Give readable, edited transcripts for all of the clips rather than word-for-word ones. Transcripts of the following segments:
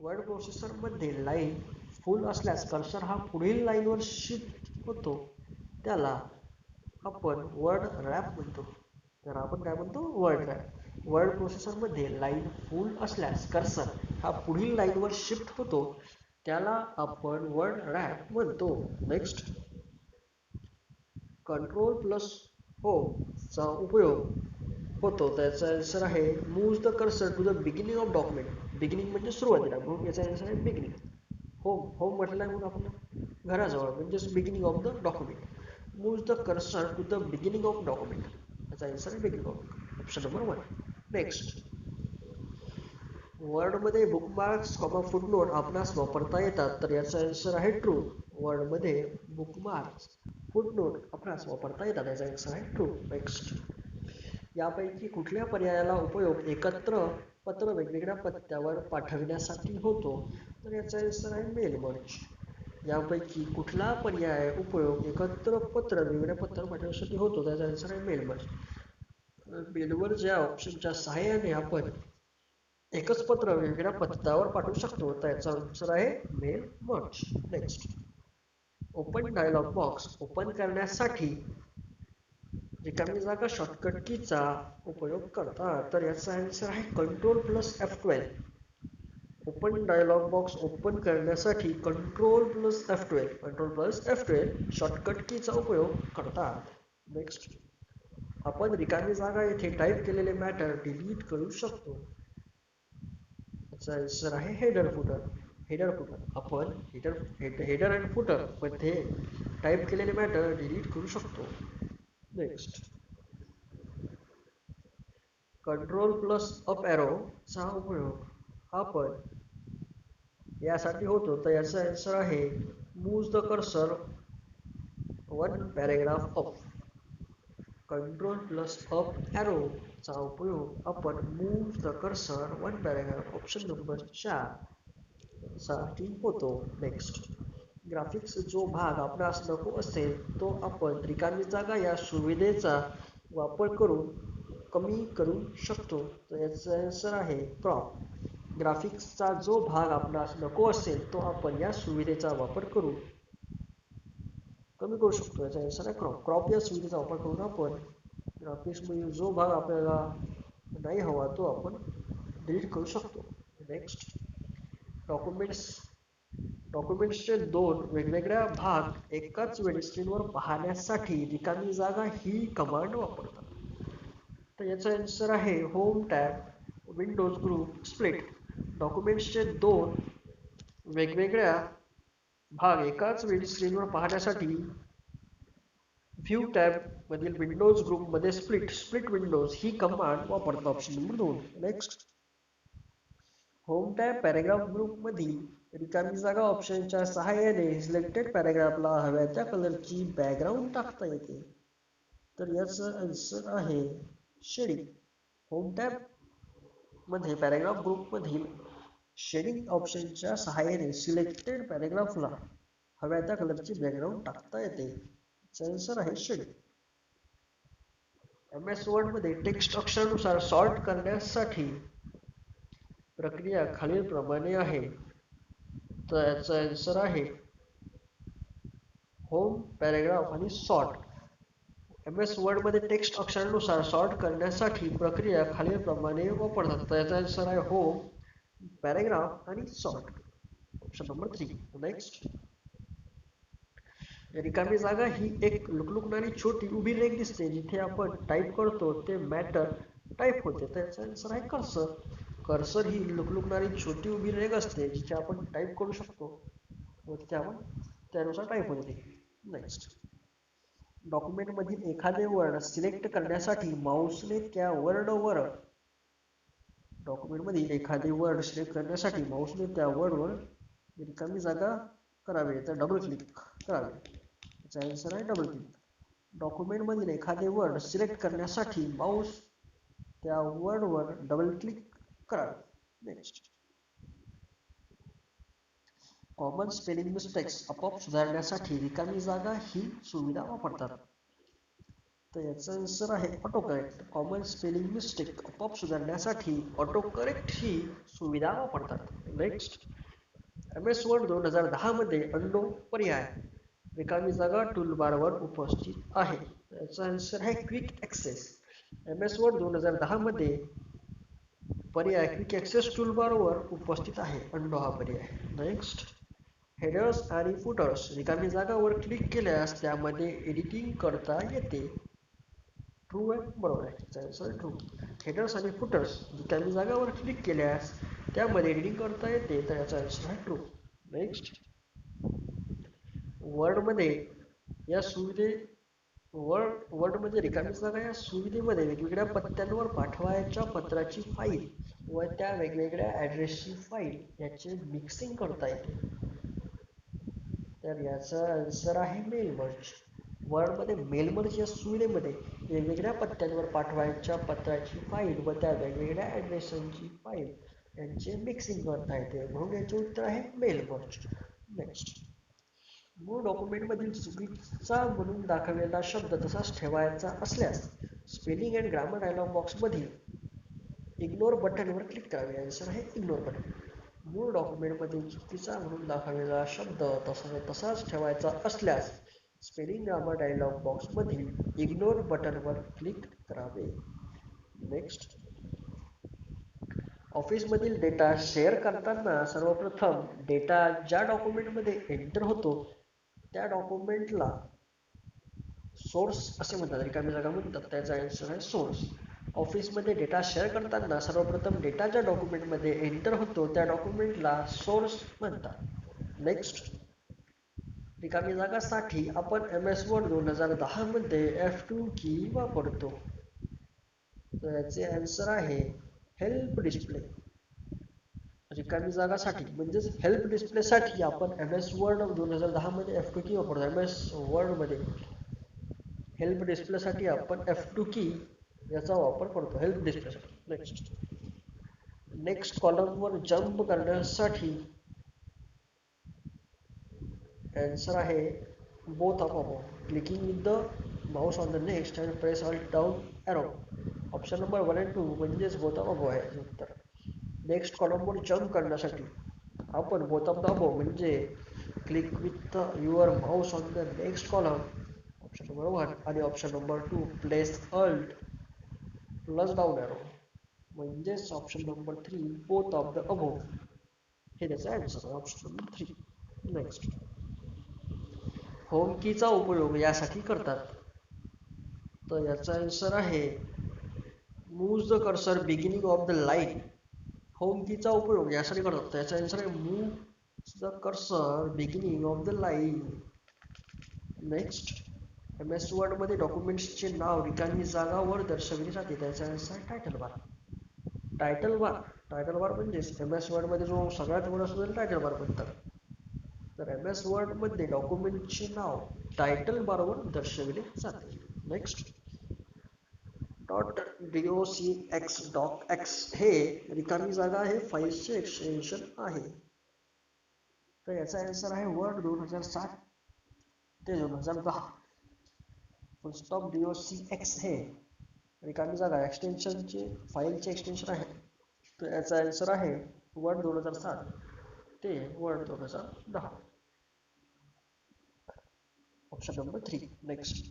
Word processor मध्ये line full असल्यास cursor हा पुढील लाईनवर शिफ्ट होतो, त्याला आपण वर्ड रॅप म्हणतो. तर आपण काय म्हणतो? Word wrap. वर्ड प्रोसेसर मध्ये लाईन फुल असल्यास कर्सर हा पुढील लाईनवर शिफ्ट होतो, त्याला आपण वर्ड रॅप म्हणतो. नेक्स्ट, कंट्रोल प्लस होम चा उपयोग होतो. त्याचा आन्सर आहे move the cursor to the beginning of document. Beginning म्हणजे सुरुवातीला, म्हणून याचा आन्सर आहे बिगिनिंग. होम होम म्हटलं मग आपण घराजवळ म्हणजेच beginning of the document. Move the cursor to the beginning of document. याचा आन्सर आहे beginning of. Option number 1. Next, वर्डमध्ये बुकमार्क्स फुटनोट आपणास वापरता येतात. तर याचा आन्सर आहे ट्रू. वर्डमध्ये बुकमार्क्स फुटनोट आपणास वापरता येतात. याचा आन्सर आहे ट्रू. नेक्स्ट, यापैकी कुठल्या पर्यायाला उपयोग एकत्र पत्र वेगवेगळ्या पत्त्यावर पाठविण्यासाठी होतो? तर याचा आन्सर आहे मेल मर्ज. यापैकी कुठला पर्याय उपयोग एकत्र पत्र वेगवेगळ्या पत्त्यावर पाठवण्यासाठी होतो? त्याचा आन्सर आहे मेल मर्ज. मेलमर्ज या ऑप्शनच्या सहाय्याने आपण एकच पत्र वेगवेगळ्या पत्त्यावर पाठवू शकतो. त्याचा आन्सर आहे mail merge. Next, open dialog box open करण्यासाठी रिकामी जागा शॉर्टकट कीचा उपयोग करतात. तर याचा आन्सर आहे control plus F12. Open dialog box open करण्यासाठी कंट्रोल प्लस F12 शॉर्टकट कीचा उपयोग करतात. नेक्स्ट, आपण रिकामी जागा येथे टाईप केलेले मॅटर डिलीट करू शकतो. याचा आन्सर आहे हेडर फुटर. आपण हेडर आणि फुटर मध्ये टाईप केलेले मॅटर डिलीट करू शकतो. Next, control plus up arrow चा उपयोग आपण यासाठी होतो. तर याचा आन्सर आहे move the cursor one paragraph up. Control plus up arrow चा उपयोग आपण move the cursor one paragraph option number 4 साठी होतो. नेक्स्ट, ग्राफिक्स जो भाग आपणास नको असेल तो आपण रिकामी जागा या सुविधेचा वापर करून कमी करू शकतो. तर याचा आन्सर आहे क्रॉप. ग्राफिक्सचा जो भाग आपणास नको असेल तो आपण या सुविधेचा वापर करून कमी करू शकतो. याचा आन्सर आहे क्रॉप. क्रॉप या सुविधेचा वापर करून आपण ग्राफिक्समधील जो भाग आपल्याला नाही हवा तो आपण डिलीट करू शकतो. नेक्स्ट, डॉक्युमेंट्सचे 2 वेगवेगळ्या भाग एकाच वेळी स्क्रीनवर पाहण्यासाठी रिकामी जागा ही कमांड वापरतात. तर याचा आन्सर आहे home tab windows group split. डॉक्युमेंट्सचे 2 वेगवेगळ्या भाग एकाच वेळी स्क्रीनवर पाहण्यासाठी व्ह्यू टॅब मधील विंडोज ग्रुप मध्ये स्प्लिट विंडोज ही कमांड वापरतात. Option number 2. Next, home tab paragraph group मधील रिकामी जागा ऑप्शनच्या सहाय्याने सिलेक्टेड पॅरेग्राफला हव्या त्या कलरची बॅकग्राऊंड टाकता येते. तर याचं आन्सर आहे शेडिंग. होम टॅब मध्ये पॅरेग्राफ ग्रुप मधील शेडिंग ऑप्शनच्या सहाय्याने सिलेक्टेड पॅरेग्राफला हव्या त्या कलरची बॅकग्राऊंड टाकता येते. आन्सर आहे शेडिंग. MS वर्ड मध्ये टेक्स्ट अक्षरानुसार सॉर्ट करण्यासाठी प्रक्रिया खालीलप्रमाणे आहे. तर याचा आन्सर आहे होम पॅरेग्राफ आणि सॉर्ट. MS वर्ड मध्ये टेक्स्ट अक्षरानुसार सॉर्ट करण्यासाठी प्रक्रिया खालीलप्रमाणे वापरतात. तर याचा आन्सर आहे होम पॅरेग्राफ आणि सॉर्ट. Option number 3. नेक्स्ट, रिकामी जागा ही एक लुकलुकणारी छोटी उभी रेघ दिसते. जिथे आपण टाईप करतो ते मॅटर टाईप होते. त्याचा आन्सर आहे कर्सर. कर्सर ही लुकलुकणारी छोटी उभी रेघ असते जिथे आपण टाईप करू शकतो व तिथे आपण त्यानुसार टाईप होते. नेक्स्ट, डॉक्युमेंट मधील एखादे वर्ड सिलेक्ट करण्यासाठी माऊसने त्या वर्डवर रिकामी जागा करावी तर डबल क्लिक करावे. याचा आन्सर आहे डबल क्लिक. डॉक्युमेंट मधील एखादे वर्ड सिलेक्ट करण्यासाठी माऊस त्या वर्डवर डबल क्लिक करावे. नेक्स्ट, कॉमन स्पेलिंग मिस्टेक्स आपोआप सुधारण्यासाठी रिकामी जागा ही सुविधा वापरतात. तर याचा आन्सर आहे auto correct. Common spelling mistake आपोआप सुधारण्यासाठी ऑटो करेक्ट ही सुविधा वापरतात. नेक्स्ट, MS वर्ड 2010 मध्ये अननो पर्याय रिकामी जागा टूलबारवर उपस्थित आहे. याचा आन्सर आहे क्विक ॲक्सेस. MS वर्ड 2010 मध्ये पर्याय क्विक ॲक्सेस टूलबारवर उपस्थित आहे. अननो हा पर्याय. नेक्स्ट, हेडर्स आणि फुटर्स रिकामी जागावर क्लिक केल्यास त्यामध्ये एडिटिंग करता येते. ट्रू आहे, बरोबर आहे. ट्रू. हेडर्स आणि फुटर्स रिकामी जागावर क्लिक केल्यास त्यामध्ये एडिटिंग करता येते, तर याचा आन्सर आहे ट्रू. नेक्स्ट, वर्डमध्ये या सुविधे वर्डमध्ये रिकामी जागा या सुविधेमध्ये वेगवेगळ्या पत्त्यांवर पाठवायच्या पत्राची फाईल व त्या वेगवेगळ्या ॲड्रेसची फाईल याचे मिक्सिंग करता येते. तर याचा आन्सर आहे मेल मर्ज. वर्डमध्ये मेल मर्ज या सुविधेमध्ये वेगवेगळ्या पत्त्यांवर पाठवायच्या पत्राची फाईल व त्या वेगवेगळ्या ॲड्रेसची फाईल यांचे मिक्सिंग करता येते, म्हणून याचे उत्तर आहे मेल मर्ज. नेक्स्ट, मूळ डॉक्युमेंटमधील चुकीचा म्हणून दाखवलेला शब्द तसाच ठेवायचा असल्यास स्पेलिंग अँड ग्रामर डायलॉग बॉक्समधील इग्नोर बटनवर क्लिक करावे. आन्सर आहे इग्नोर बटन. मूळ डॉक्युमेंटमधील चुकीचा म्हणून दाखवलेला शब्द तसाच ठेवायचा असल्यास स्पेलिंग ग्रामर डायलॉग बॉक्समधील इग्नोर बटनवर क्लिक करावे. नेक्स्ट, ऑफिसमधील डेटा शेअर करताना सर्वप्रथम डेटा ज्या डॉक्युमेंटमध्ये एंटर होतो त्या डॉक्युमेंटला सोर्स असे म्हणतात, रिकामी जागा म्हणतात. त्याचा आन्सर आहे सोर्स. ऑफिसमध्ये डेटा शेअर करताना सर्वप्रथम डेटा ज्या डॉक्युमेंटमध्ये एंटर होतो त्या डॉक्युमेंटला सोर्स म्हणतात. नेक्स्ट, रिकामी जागासाठी आपण MS वर्ड 2010 मध्ये F2 की वापरतो. तर याचे आन्सर आहे हेल्प डिस्प्ले. रिकामी जागासाठी म्हणजेच हेल्प डिस्प्लेसाठी आपण MS वर्ड 2010 मध्ये F2 की वापरतो. MS वर्डमध्ये हेल्प डिस्प्लेसाठी आपण F2 की याचा वापर करतो हेल्प डिस्प्लेसाठी. नेक्स्ट कॉलमवर जंप करण्यासाठी आन्सर आहे both of above. Clicking with the mouse on the next and press alt down arrow. Option number 1 and 2 म्हणजेच बोथ ऑफ अबोव आहे उत्तर. नेक्स्ट कॉलमवर जंप करण्यासाठी आपण बोथ ऑफ द अबोव म्हणजे click with your mouse on the next column option number 1 आणि option number 2 press alt plus down arrow म्हणजेच option number 3 both of the above हे त्याचा answer आहे ऑप्शन नंबर 3. नेक्स्ट, होम कीचा उपयोग यासाठी करतात. तर याचा आन्सर आहे move the cursor beginning of the line. Home कीचा उपयोग यासाठी करतात. त्याचा आन्सर आहे move the cursor beginning of the line. Next, MS वर्डमध्ये डॉक्युमेंट्सचे नाव रिकामी जागावर दर्शविले जाते. त्याचा आन्सर आहे टायटल बार. टायटल बार म्हणजेच MS वर्डमध्ये जो सगळ्यात वर असतो त्याला टायटल बार म्हणतात. तर MS वर्डमध्ये डॉक्युमेंटचे नाव टायटल बारवर दर्शविले जाते. नेक्स्ट, .docx हे रिकामी जागा आहे फाईलचे एक्सटेन्शन आहे. तर याचा आन्सर आहे वर्ड 2007 ते 2010. फुलस्टॉप .docx हे रिकामी जागा एक्सटेन्शनचे फाईलचे एक्सटेन्शन आहे. तर याचा आन्सर आहे वर्ड 2007 ते word 2010 option number 3. Next,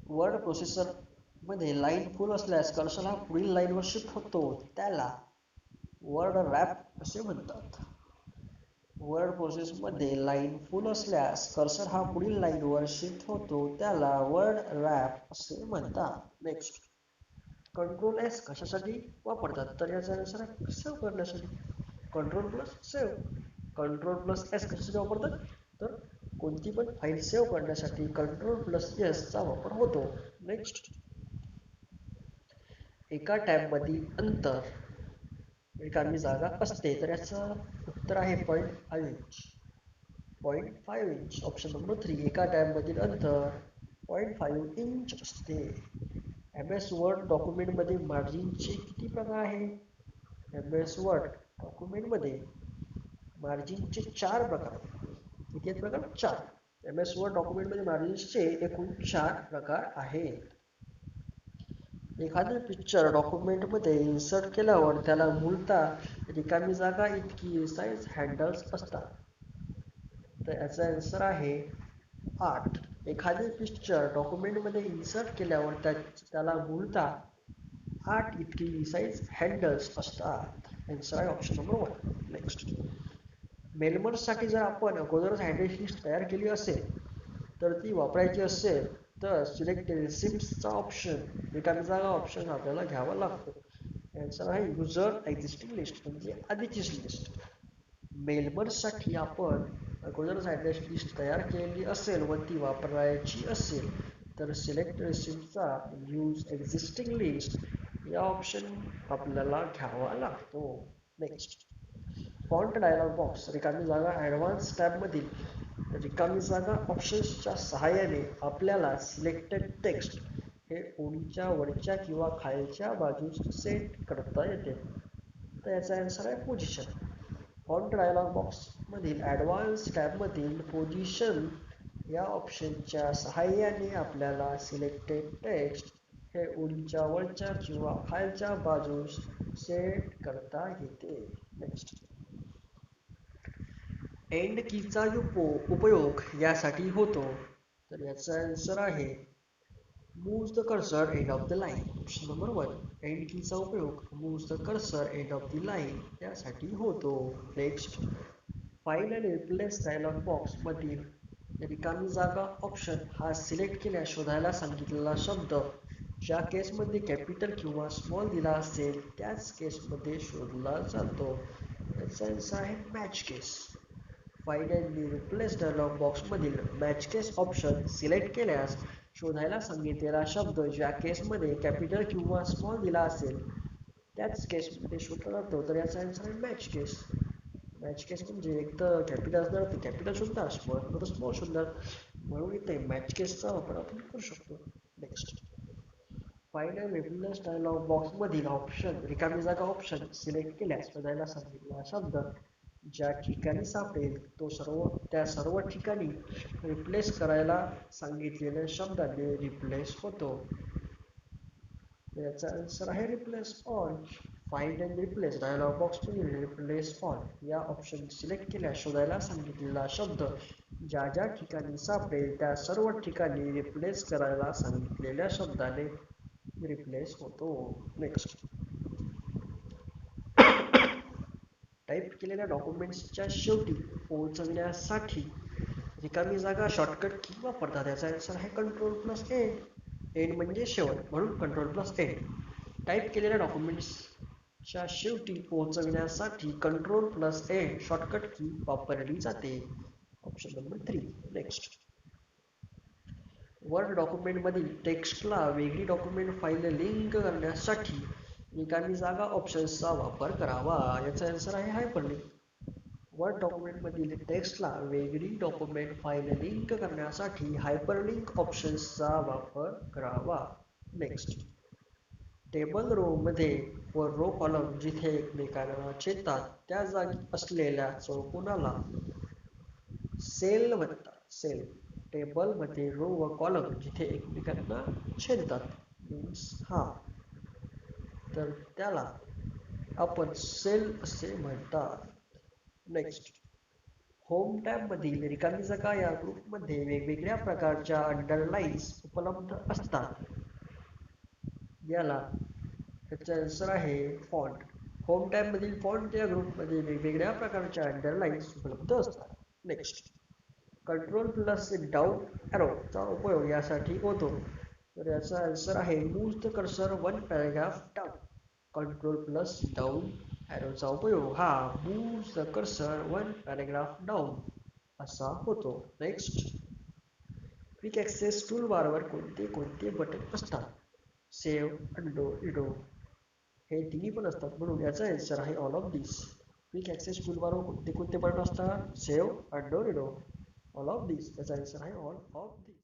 word processor मध्ये लाईन फुल असल्यास कर्सर हा पुढील लाईनवर शिफ्ट होतो त्याला वर्ड रॅप असे म्हणतात. वर्ड प्रोसेसमध्ये लाईन फुल असल्यास कर्सर हा पुढील लाईनवर शिफ्ट होतो त्याला वर्ड रॅप असे म्हणतात. नेक्स्ट, कंट्रोल-S कशासाठी वापरतात. तर याचा आन्सर आहे सेव्ह करण्यासाठी. कंट्रोल+S कशासाठी वापरतात तर कोणती पण फाईल सेव्ह करण्यासाठी कंट्रोल+S चा वापर होतो. नेक्स्ट, एका टॅबमधील अंतर रिकामी जागा असते. तर याचं उत्तर आहे 0.5 इंच. 0.5 inch option number 3. एका टॅबमधील अंतर 0.5 इंच असते. MS वर्ड डॉक्युमेंटमध्ये मार्जिनचे किती प्रकार आहे. MS वर्ड डॉक्युमेंटमध्ये मार्जिनचे 4 प्रकार आहेत. किती आहेत प्रकार 4. MS वर्ड डॉक्युमेंटमध्ये मार्जिन्सचे एकूण 4 प्रकार आहेत. एखादे पिक्चर डॉक्युमेंटमध्ये इन्सर्ट केल्यावर त्याला मूलतः रिकामी जागा इतकी साईज हँडल्स असतात. तर याचा आन्सर आहे 8. एखादे पिक्चर डॉक्युमेंटमध्ये इन्सर्ट केल्यावर त्याला मूलतः 8 इतकी साईज हँडल्स असतात. आन्सर आहे ऑप्शन नंबर 1. नेक्स्ट, मेलमर्ससाठी जर आपण अगोदरच ॲड्रेस लिस्ट तयार केली असेल तर ती वापरायची असेल तर सिलेक्ट रिसिप्टचा ऑप्शन, रिकामी जागा ऑप्शन आपल्याला घ्यावा लागतो. आन्सर आहे युजर एक्झिस्टिंग लिस्ट म्हणजे आधीचीच लिस्ट. मेलमर्ससाठी आपण अगोदरच ॲड्रेस लिस्ट तयार केलेली असेल व ती वापरायची असेल तर सिलेक्ट रिसिप्टचा यूज एक्झिस्टिंग लिस्ट या ऑप्शन आपल्याला घ्यावा लागतो. नेक्स्ट, फॉन्ट डायलॉग बॉक्स रिकामी जागा ॲडव्हान्स टॅबमधील रिकामी जागा ऑप्शन्सच्या सहाय्याने आपल्याला सिलेक्टेड टेक्स्ट हे ओळीच्या वरच्या किंवा खालच्या बाजूस सेट करता येते. तर याचा आन्सर आहे पोझिशन. फॉन्ट डायलॉग बॉक्समधील ॲडव्हान्स टॅबमधील पोझिशन या ऑप्शनच्या सहाय्याने आपल्याला सिलेक्टेड टेक्स्ट हे ओळीच्या वरच्या किंवा खालच्या बाजूस सेट करता येते. नेक्स्ट, एंड कीचा उपयोग यासाठी होतो. तर याचा आन्सर आहे move the cursor end of the line. Option number 1. End कीचा उपयोग move the cursor end of the line यासाठी होतो. Next, find and replace dialog box मधील रिकामी जागा ऑप्शन हा सिलेक्ट केल्यास शोधायला सांगितलेला शब्द ज्या केसमध्ये कॅपिटल किंवा स्मॉल दिला असेल त्याच केसमध्ये शोधला जातो. याचा आन्सर आहे match case. Find and replace dialogue बॉक्समधील मॅच केस ऑप्शन सिलेक्ट केल्यास शोधायला सांगितलेला शब्द ज्या केसमध्ये कॅपिटल किंवा स्मॉल दिला असेल त्याच केसमध्ये शोधला जातो. तर याचा आन्सर आहे मॅच केस. मॅच केस म्हणजे एक तर कॅपिटल असणार तर कॅपिटल शोधणार, स्मॉल तर स्मॉल शोधणार, म्हणून इथे मॅच केसचा वापर आपण करू शकतो. Next, find and replace dialogue बॉक्समधील ऑप्शन रिकामी जागा ऑप्शन सिलेक्ट केल्यास शोधायला सांगितलेला शब्द ज्या ठिकाणी सापडेल त्या सर्व ठिकाणी रिप्लेस करायला सांगितलेल्या शब्दाने रिप्लेस होतो. याचा आन्सर आहे replace all. Find and replace dialogue बॉक्समधील रिप्लेस ऑल या ऑप्शन सिलेक्ट केल्यास शोधायला सांगितलेला शब्द ज्या ज्या ठिकाणी सापडेल त्या सर्व ठिकाणी रिप्लेस करायला सांगितलेल्या शब्दाने रिप्लेस होतो. नेक्स्ट, टाईप केलेल्या डॉक्युमेंट्सच्या शेवटी पोहोचवण्यासाठी रिकामी जागा शॉर्टकट की वापरतात. याचा आन्सर आहे कंट्रोल+N. एंड म्हणजे शेवट म्हणून कंट्रोल+N. टाईप केलेल्या डॉक्युमेंट्सच्या शेवटी पोहोचवण्यासाठी कंट्रोल+N शॉर्टकट की वापरली जाते. Option number 3. नेक्स्ट, वर्ड डॉक्युमेंटमधील टेक्स्टला वेगळी डॉक्युमेंट फाईल लिंक करण्यासाठी रिकामी जागा ऑप्शन्सचा वापर करावा. याचा आन्सर आहे हायपरलिंक. वर्ड डॉक्युमेंटमधील टेक्स्टला वेगळी डॉक्युमेंट फाईल लिंक करण्यासाठी हायपरलिंक ऑप्शन्सचा वापर करावा. नेक्स्ट, टेबल रो मध्ये व रो कॉलम जिथे एकमेकांना छेदतात त्या जागी असलेल्या चौकोनाला सेल म्हणतात. सेल. टेबल मध्ये रो व कॉलम जिथे एकमेकांना छेदतात मीन्स हा, तर त्याला आपण सेल असे म्हणतात. नेक्स्ट, होम टॅब मधील रिकामी जागा या ग्रुपमध्ये वेगवेगळ्या प्रकारच्या अंडरलाईन्स उपलब्ध असतात. याचा आन्सर आहे फॉन्ट. होम टॅब मधील फॉन्ट या ग्रुपमध्ये वेगवेगळ्या प्रकारच्या अंडरलाईन्स उपलब्ध असतात. नेक्स्ट, कंट्रोल+डाऊन ॲरोचा उपयोग यासाठी होतो. तर याचा आन्सर आहे move the cursor 1 paragraph down. Control down ॲरोचा उपयोग हा move the cursor 1 paragraph down असा होतो. नेक्स्ट, क्विक ॲक्सेस टूलबारवर कोणते कोणते बटन असतात? सेव्ह, अंडो, रिडो हे तिन्ही पण असतात, म्हणून याचा आन्सर आहे all of this. Quick access टूलबारवर कोणते कोणते बटन असतात? Save, undo, redo. All of this. याचा आन्सर आहे ऑल ऑफ दिस.